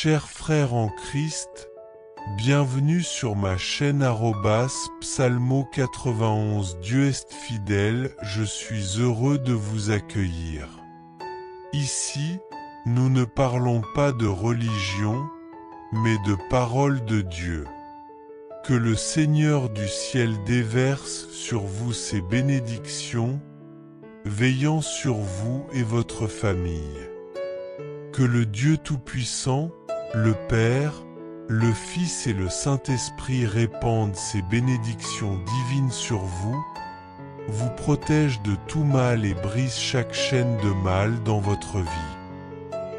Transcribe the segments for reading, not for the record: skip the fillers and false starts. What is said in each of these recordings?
Chers frères en Christ, bienvenue sur ma chaîne @psalmo91. Dieu est fidèle, je suis heureux de vous accueillir. Ici, nous ne parlons pas de religion, mais de parole de Dieu. Que le Seigneur du ciel déverse sur vous ses bénédictions, veillant sur vous et votre famille. Que le Dieu Tout-Puissant, le Père, le Fils et le Saint-Esprit répandent ses bénédictions divines sur vous, vous protègent de tout mal et brisent chaque chaîne de mal dans votre vie.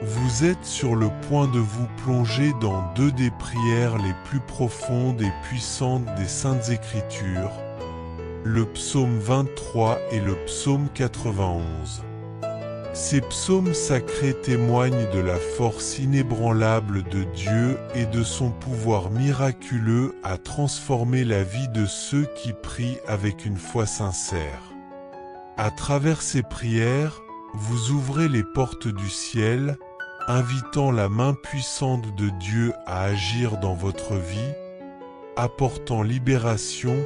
Vous êtes sur le point de vous plonger dans deux des prières les plus profondes et puissantes des Saintes Écritures, le psaume 23 et le psaume 91. Ces psaumes sacrés témoignent de la force inébranlable de Dieu et de son pouvoir miraculeux à transformer la vie de ceux qui prient avec une foi sincère. À travers ces prières, vous ouvrez les portes du ciel, invitant la main puissante de Dieu à agir dans votre vie, apportant libération,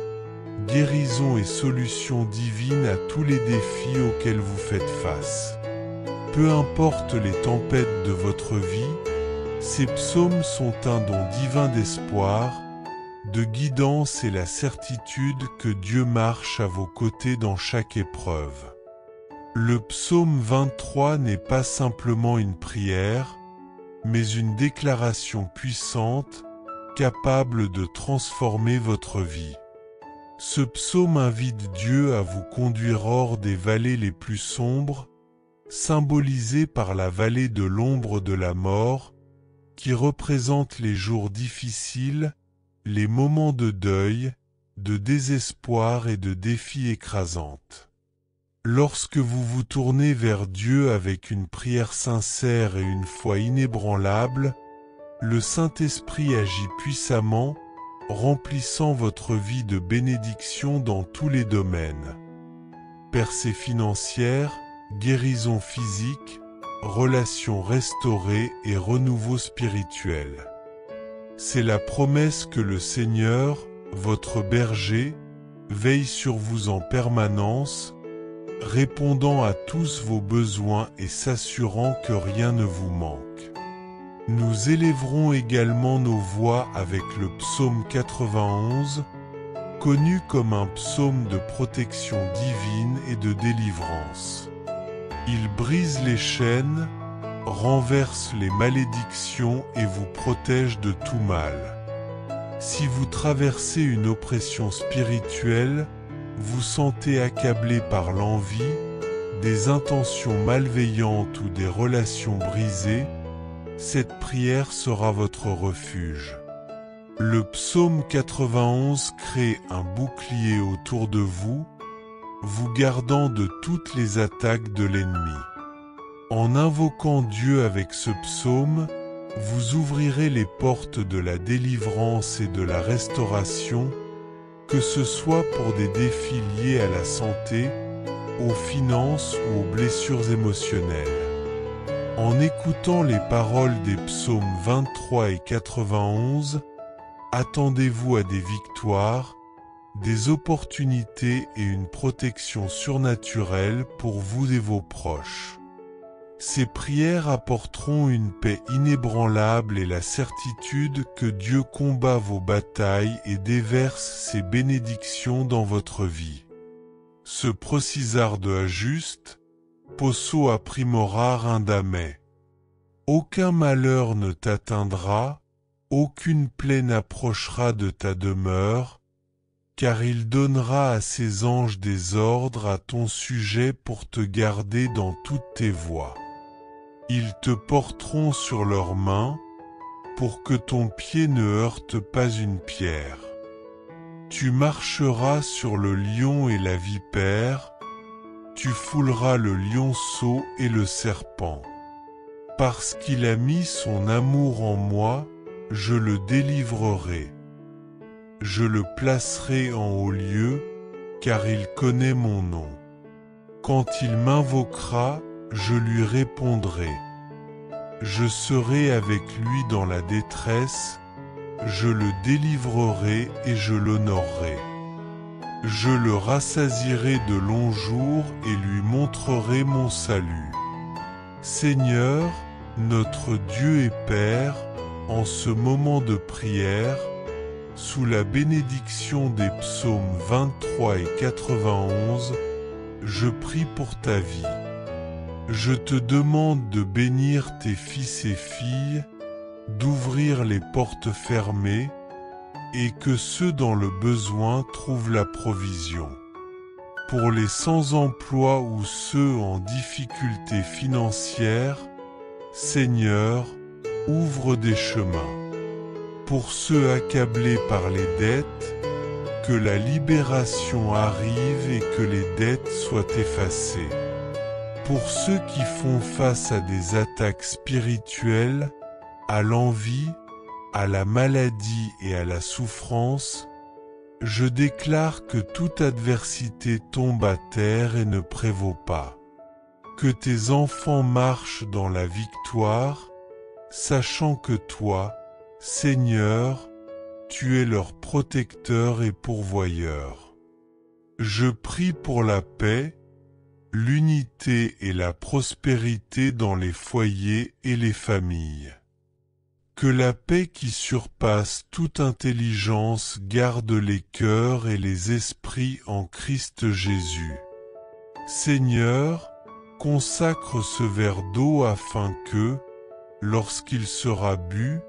guérison et solutions divines à tous les défis auxquels vous faites face. Peu importe les tempêtes de votre vie, ces psaumes sont un don divin d'espoir, de guidance et la certitude que Dieu marche à vos côtés dans chaque épreuve. Le psaume 23 n'est pas simplement une prière, mais une déclaration puissante, capable de transformer votre vie. Ce psaume invite Dieu à vous conduire hors des vallées les plus sombres, symbolisées par la vallée de l'ombre de la mort, qui représente les jours difficiles, les moments de deuil, de désespoir et de défis écrasantes. Lorsque vous vous tournez vers Dieu avec une prière sincère et une foi inébranlable, le Saint-Esprit agit puissamment, remplissant votre vie de bénédictions dans tous les domaines. Percées financières, guérison physique, relations restaurées et renouveau spirituel. C'est la promesse que le Seigneur, votre berger, veille sur vous en permanence, répondant à tous vos besoins et s'assurant que rien ne vous manque. Nous élèverons également nos voix avec le psaume 91, connu comme un psaume de protection divine et de délivrance. Il brise les chaînes, renverse les malédictions et vous protège de tout mal. Si vous traversez une oppression spirituelle, vous sentez accablé par l'envie, des intentions malveillantes ou des relations brisées, cette prière sera votre refuge. Le psaume 91 crée un bouclier autour de vous, vous gardant de toutes les attaques de l'ennemi. En invoquant Dieu avec ce psaume, vous ouvrirez les portes de la délivrance et de la restauration, que ce soit pour des défis liés à la santé, aux finances ou aux blessures émotionnelles. En écoutant les paroles des psaumes 23 et 91, attendez-vous à des victoires, des opportunités et une protection surnaturelle pour vous et vos proches. Ces prières apporteront une paix inébranlable et la certitude que Dieu combat vos batailles et déverse ses bénédictions dans votre vie. Ce procisar de ajuste, posso aprimorar indame. Aucun malheur ne t'atteindra, aucune plaie n'approchera de ta demeure, car il donnera à ses anges des ordres à ton sujet pour te garder dans toutes tes voies. Ils te porteront sur leurs mains, pour que ton pied ne heurte pas une pierre. Tu marcheras sur le lion et la vipère, tu fouleras le lionceau et le serpent. Parce qu'il a mis son amour en moi, je le délivrerai. Je le placerai en haut lieu, car il connaît mon nom. Quand il m'invoquera, je lui répondrai. je serai avec lui dans la détresse, je le délivrerai et je l'honorerai. Je le rassasierai de longs jours et lui montrerai mon salut. Seigneur, notre Dieu et Père, en ce moment de prière, sous la bénédiction des psaumes 23 et 91, je prie pour ta vie. Je te demande de bénir tes fils et filles, d'ouvrir les portes fermées, et que ceux dans le besoin trouvent la provision. Pour les sans-emploi ou ceux en difficulté financière, Seigneur, ouvre des chemins. Pour ceux accablés par les dettes, que la libération arrive et que les dettes soient effacées. Pour ceux qui font face à des attaques spirituelles, à l'envie, à la maladie et à la souffrance, je déclare que toute adversité tombe à terre et ne prévaut pas. Que tes enfants marchent dans la victoire, sachant que toi, Seigneur, tu es leur protecteur et pourvoyeur. Je prie pour la paix, l'unité et la prospérité dans les foyers et les familles. Que la paix qui surpasse toute intelligence garde les cœurs et les esprits en Christ Jésus. Seigneur, consacre ce verre d'eau afin que, lorsqu'il sera bu,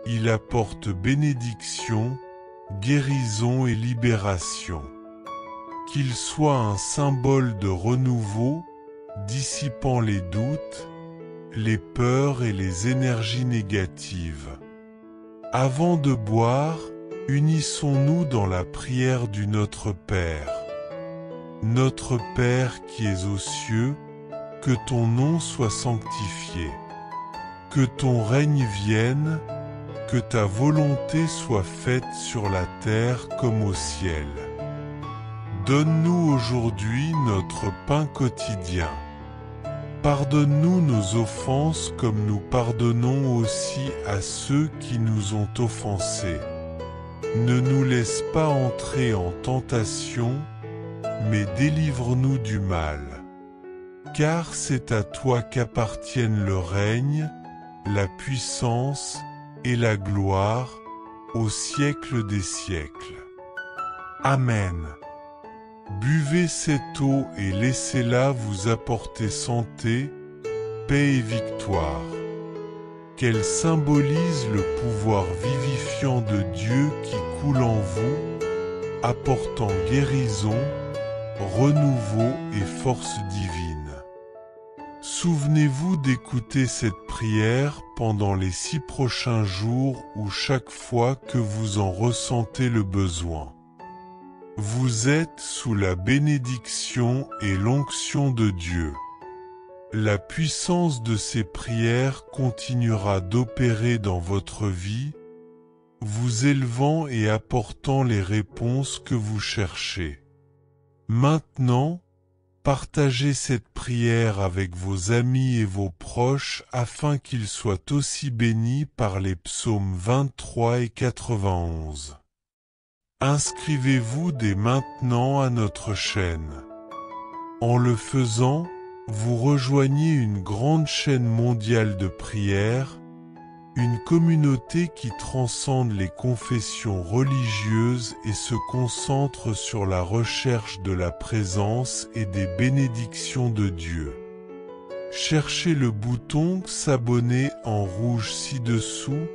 il apporte bénédiction, guérison et libération. Qu'il soit un symbole de renouveau, dissipant les doutes, les peurs et les énergies négatives. Avant de boire, unissons-nous dans la prière du Notre Père. Notre Père qui es aux cieux, que ton nom soit sanctifié. Que ton règne vienne, que ta volonté soit faite sur la terre comme au ciel. Donne-nous aujourd'hui notre pain quotidien. Pardonne-nous nos offenses comme nous pardonnons aussi à ceux qui nous ont offensés. Ne nous laisse pas entrer en tentation, mais délivre-nous du mal. Car c'est à toi qu'appartiennent le règne, la puissance et la gloire, au siècle des siècles. Amen. Buvez cette eau et laissez-la vous apporter santé, paix et victoire. Qu'elle symbolise le pouvoir vivifiant de Dieu qui coule en vous, apportant guérison, renouveau et force divine. Souvenez-vous d'écouter cette prière pendant les 6 prochains jours ou chaque fois que vous en ressentez le besoin. Vous êtes sous la bénédiction et l'onction de Dieu. La puissance de ces prières continuera d'opérer dans votre vie, vous élevant et apportant les réponses que vous cherchez. Maintenant, partagez cette prière avec vos amis et vos proches afin qu'ils soient aussi bénis par les psaumes 23 et 91. Inscrivez-vous dès maintenant à notre chaîne. En le faisant, vous rejoignez une grande chaîne mondiale de prière, une communauté qui transcende les confessions religieuses et se concentre sur la recherche de la présence et des bénédictions de Dieu. Cherchez le bouton « S'abonner » en rouge ci-dessous,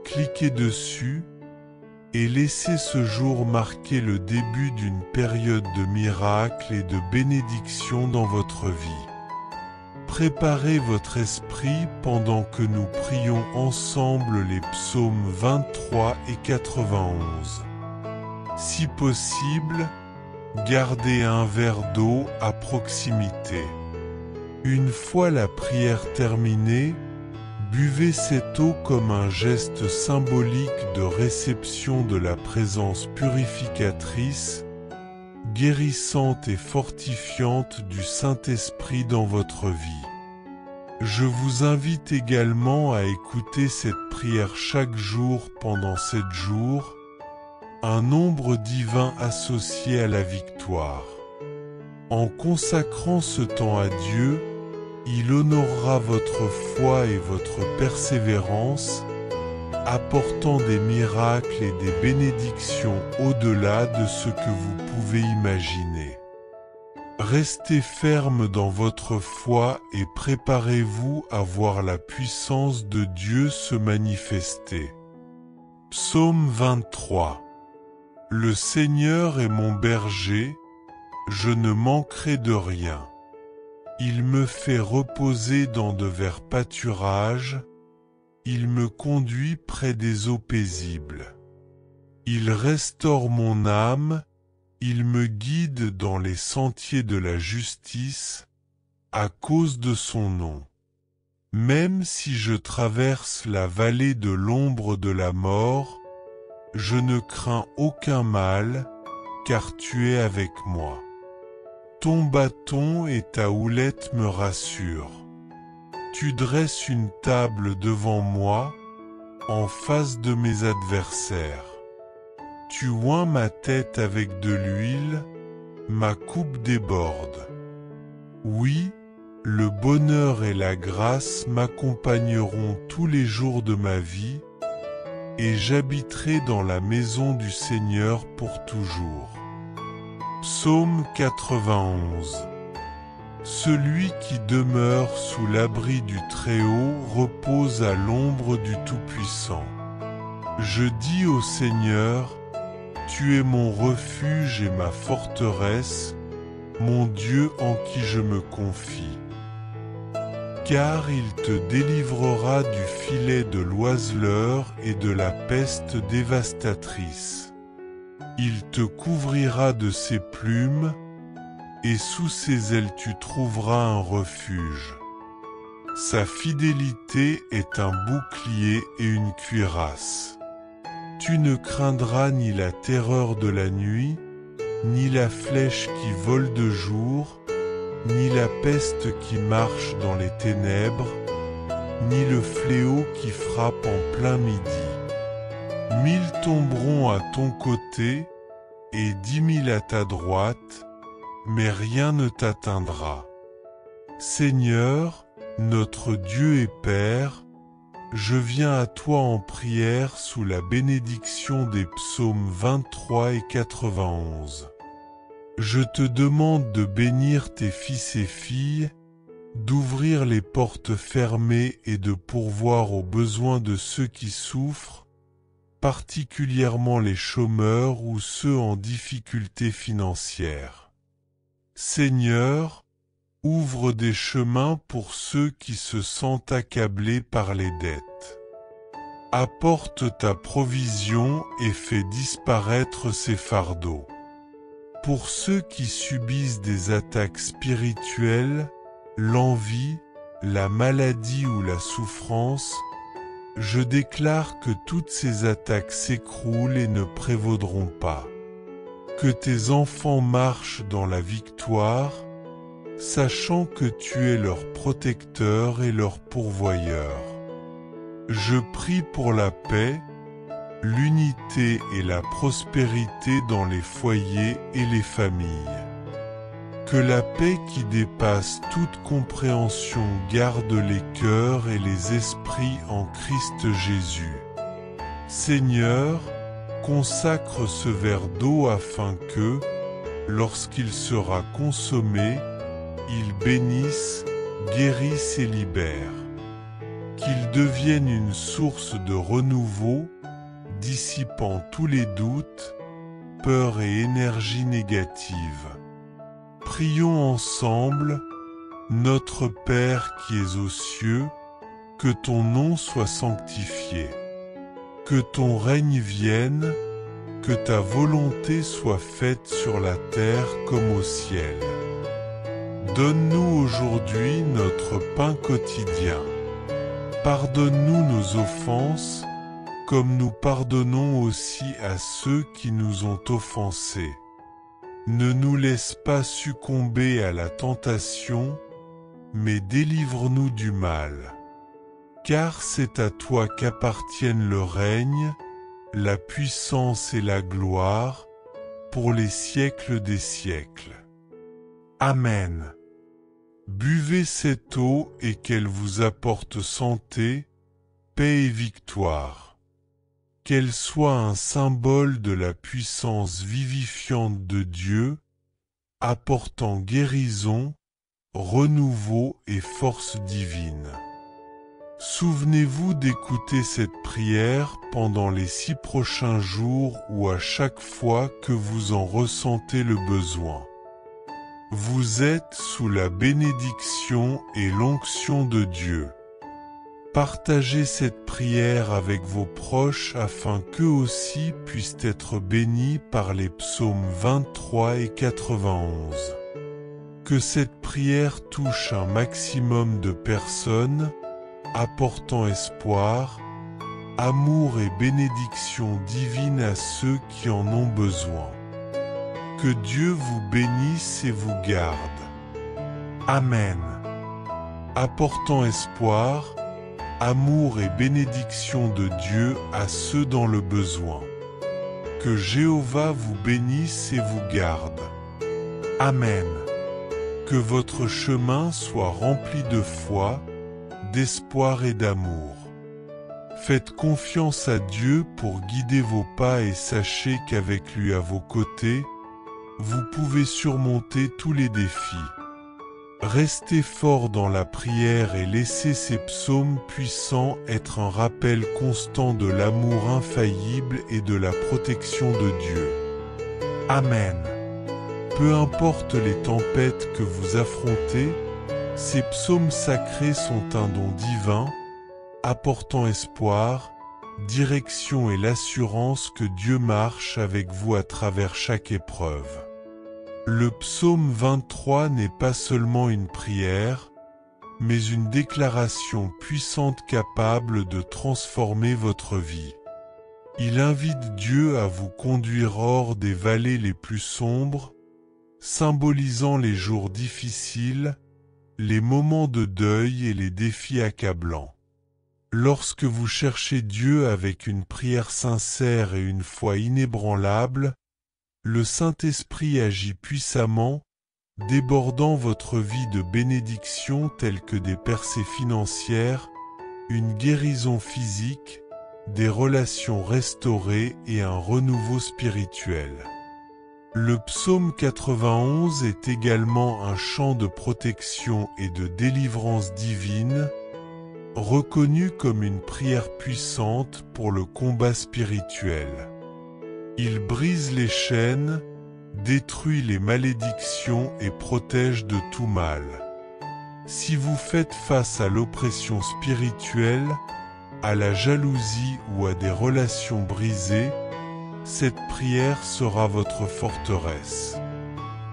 cliquez dessus, et laissez ce jour marquer le début d'une période de miracles et de bénédictions dans votre vie. Préparez votre esprit pendant que nous prions ensemble les psaumes 23 et 91. Si possible, gardez un verre d'eau à proximité. Une fois la prière terminée, buvez cette eau comme un geste symbolique de réception de la présence purificatrice, guérissante et fortifiante du Saint-Esprit dans votre vie. Je vous invite également à écouter cette prière chaque jour pendant 7 jours, un nombre divin associé à la victoire. En consacrant ce temps à Dieu, il honorera votre foi et votre persévérance, apportant des miracles et des bénédictions au-delà de ce que vous pouvez imaginer. Restez ferme dans votre foi et préparez-vous à voir la puissance de Dieu se manifester. Psaume 23. Le Seigneur est mon berger, je ne manquerai de rien. Il me fait reposer dans de verts pâturages, il me conduit près des eaux paisibles. Il restaure mon âme, il me guide dans les sentiers de la justice, à cause de son nom. Même si je traverse la vallée de l'ombre de la mort, je ne crains aucun mal, car tu es avec moi. Ton bâton et ta houlette me rassurent. Tu dresses une table devant moi, en face de mes adversaires. Tu oins ma tête avec de l'huile, ma coupe déborde. Oui, le bonheur et la grâce m'accompagneront tous les jours de ma vie, et j'habiterai dans la maison du Seigneur pour toujours. Psaume 91. Celui qui demeure sous l'abri du Très-Haut repose à l'ombre du Tout-Puissant. Je dis au Seigneur, tu es mon refuge et ma forteresse, mon Dieu en qui je me confie. Car il te délivrera du filet de l'oiseleur et de la peste dévastatrice. Il te couvrira de ses plumes, et sous ses ailes tu trouveras un refuge. Sa fidélité est un bouclier et une cuirasse. Tu ne craindras ni la terreur de la nuit, ni la flèche qui vole de jour, ni la peste qui marche dans les ténèbres, ni le fléau qui frappe en plein midi. 1000 tomberont à ton côté et 10 000 à ta droite, mais rien ne t'atteindra. Seigneur, notre Dieu et Père, je viens à toi en prière sous la bénédiction des psaumes 23 et 91. Je te demande de bénir tes fils et filles, d'ouvrir les portes fermées et de pourvoir aux besoins de ceux qui souffrent, particulièrement les chômeurs ou ceux en difficulté financière. Seigneur, ouvre des chemins pour ceux qui se sentent accablés par les dettes. Apporte ta provision et fais disparaître ces fardeaux. Pour ceux qui subissent des attaques spirituelles, l'envie, la maladie ou la souffrance, je déclare que toutes ces attaques s'écroulent et ne prévaudront pas. Que tes enfants marchent dans la victoire, sachant que tu es leur protecteur et leur pourvoyeur. Je prie pour la paix, l'unité et la prospérité dans les foyers et les familles. Que la paix qui dépasse toute compréhension garde les cœurs et les esprits en Christ Jésus. Seigneur, consacre ce verre d'eau afin que, lorsqu'il sera consommé, il bénisse, guérisse et libère. Qu'il devienne une source de renouveau, dissipant tous les doutes, peurs et énergies négatives. Prions ensemble, Notre Père qui es aux cieux, que ton nom soit sanctifié. Que ton règne vienne, que ta volonté soit faite sur la terre comme au ciel. Donne-nous aujourd'hui notre pain quotidien. Pardonne-nous nos offenses, comme nous pardonnons aussi à ceux qui nous ont offensés. Ne nous laisse pas succomber à la tentation, mais délivre-nous du mal. Car c'est à toi qu'appartiennent le règne, la puissance et la gloire, pour les siècles des siècles. Amen. Buvez cette eau et qu'elle vous apporte santé, paix et victoire. Qu'elle soit un symbole de la puissance vivifiante de Dieu, apportant guérison, renouveau et force divine. Souvenez-vous d'écouter cette prière pendant les 6 prochains jours ou à chaque fois que vous en ressentez le besoin. Vous êtes sous la bénédiction et l'onction de Dieu. Partagez cette prière avec vos proches afin qu'eux aussi puissent être bénis par les psaumes 23 et 91. Que cette prière touche un maximum de personnes, apportant espoir, amour et bénédiction divine à ceux qui en ont besoin. Que Dieu vous bénisse et vous garde. Amen. Apportant espoir, amour et bénédiction de Dieu à ceux dans le besoin. Que Jéhovah vous bénisse et vous garde. Amen. Que votre chemin soit rempli de foi, d'espoir et d'amour. Faites confiance à Dieu pour guider vos pas et sachez qu'avec lui à vos côtés, vous pouvez surmonter tous les défis. Restez fort dans la prière et laissez ces psaumes puissants être un rappel constant de l'amour infaillible et de la protection de Dieu. Amen. Peu importe les tempêtes que vous affrontez, ces psaumes sacrés sont un don divin, apportant espoir, direction et l'assurance que Dieu marche avec vous à travers chaque épreuve. Le psaume 23 n'est pas seulement une prière, mais une déclaration puissante capable de transformer votre vie. Il invite Dieu à vous conduire hors des vallées les plus sombres, symbolisant les jours difficiles, les moments de deuil et les défis accablants. Lorsque vous cherchez Dieu avec une prière sincère et une foi inébranlable, le Saint-Esprit agit puissamment, débordant votre vie de bénédictions telles que des percées financières, une guérison physique, des relations restaurées et un renouveau spirituel. Le psaume 91 est également un chant de protection et de délivrance divine, reconnu comme une prière puissante pour le combat spirituel. Il brise les chaînes, détruit les malédictions et protège de tout mal. Si vous faites face à l'oppression spirituelle, à la jalousie ou à des relations brisées, cette prière sera votre forteresse.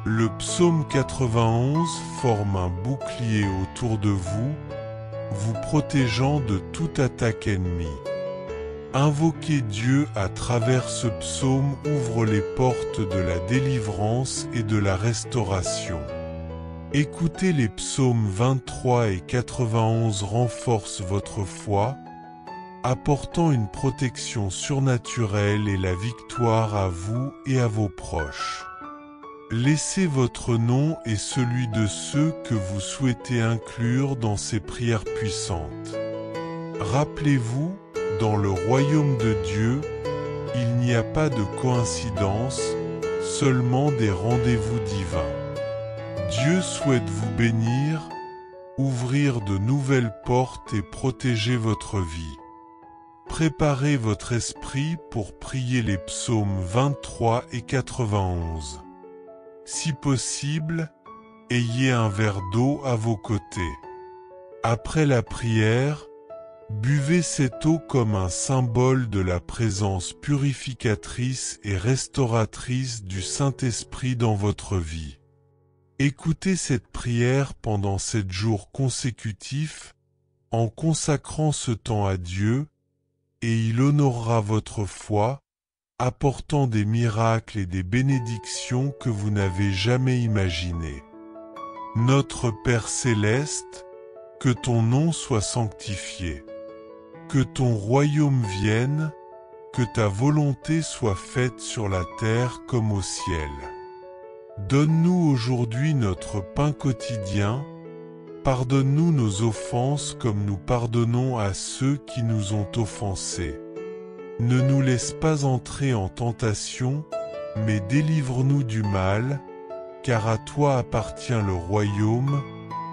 Le psaume 91 forme un bouclier autour de vous, vous protégeant de toute attaque ennemie. Invoquer Dieu à travers ce psaume ouvre les portes de la délivrance et de la restauration. Écouter les psaumes 23 et 91 renforce votre foi, apportant une protection surnaturelle et la victoire à vous et à vos proches. Laissez votre nom et celui de ceux que vous souhaitez inclure dans ces prières puissantes. Rappelez-vous, dans le royaume de Dieu, il n'y a pas de coïncidence, seulement des rendez-vous divins. Dieu souhaite vous bénir, ouvrir de nouvelles portes et protéger votre vie. Préparez votre esprit pour prier les psaumes 23 et 91. Si possible, ayez un verre d'eau à vos côtés. Après la prière, buvez cette eau comme un symbole de la présence purificatrice et restauratrice du Saint-Esprit dans votre vie. Écoutez cette prière pendant 7 jours consécutifs, en consacrant ce temps à Dieu, et il honorera votre foi, apportant des miracles et des bénédictions que vous n'avez jamais imaginées. Notre Père céleste, que ton nom soit sanctifié. Que ton royaume vienne, que ta volonté soit faite sur la terre comme au ciel. Donne-nous aujourd'hui notre pain quotidien. Pardonne-nous nos offenses comme nous pardonnons à ceux qui nous ont offensés. Ne nous laisse pas entrer en tentation, mais délivre-nous du mal, car à toi appartient le royaume,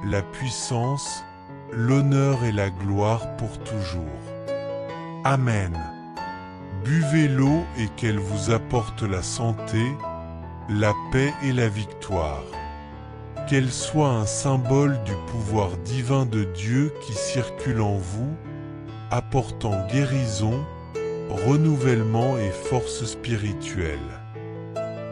la puissance, l'honneur et la gloire pour toujours. Amen. Buvez l'eau et qu'elle vous apporte la santé, la paix et la victoire. Qu'elle soit un symbole du pouvoir divin de Dieu qui circule en vous, apportant guérison, renouvellement et force spirituelle.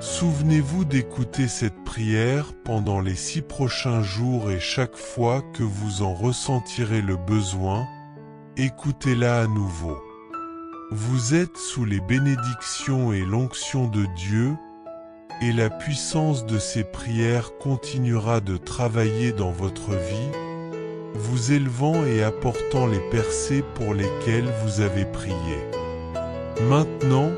Souvenez-vous d'écouter cette prière pendant les 6 prochains jours et chaque fois que vous en ressentirez le besoin, écoutez-la à nouveau. Vous êtes sous les bénédictions et l'onction de Dieu, et la puissance de ces prières continuera de travailler dans votre vie, vous élevant et apportant les percées pour lesquelles vous avez prié. Maintenant,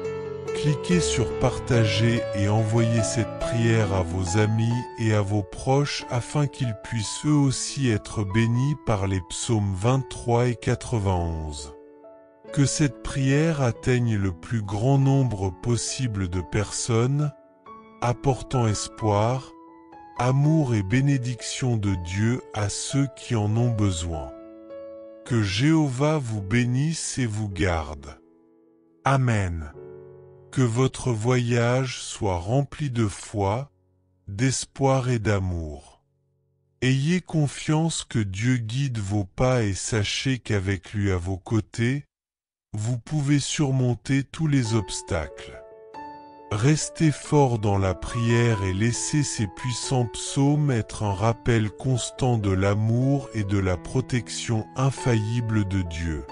cliquez sur partager et envoyez cette prière à vos amis et à vos proches afin qu'ils puissent eux aussi être bénis par les psaumes 23 et 91. Que cette prière atteigne le plus grand nombre possible de personnes, apportant espoir, amour et bénédiction de Dieu à ceux qui en ont besoin. Que Jéhovah vous bénisse et vous garde. Amen. Que votre voyage soit rempli de foi, d'espoir et d'amour. Ayez confiance que Dieu guide vos pas et sachez qu'avec lui à vos côtés, vous pouvez surmonter tous les obstacles. Restez fort dans la prière et laissez ces puissants psaumes être un rappel constant de l'amour et de la protection infaillible de Dieu.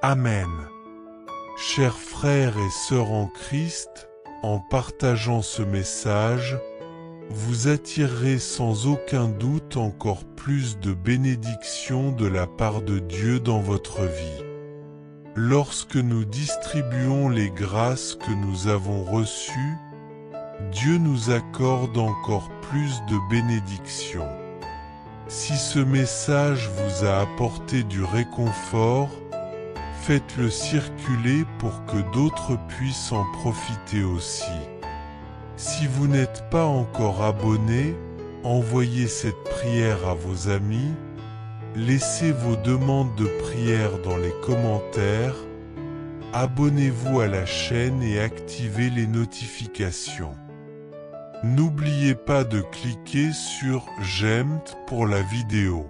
Amen. Chers frères et sœurs en Christ, en partageant ce message, vous attirerez sans aucun doute encore plus de bénédictions de la part de Dieu dans votre vie. Lorsque nous distribuons les grâces que nous avons reçues, Dieu nous accorde encore plus de bénédictions. Si ce message vous a apporté du réconfort, faites-le circuler pour que d'autres puissent en profiter aussi. Si vous n'êtes pas encore abonné, envoyez cette prière à vos amis. Laissez vos demandes de prière dans les commentaires, abonnez-vous à la chaîne et activez les notifications. N'oubliez pas de cliquer sur « J'aime » pour la vidéo.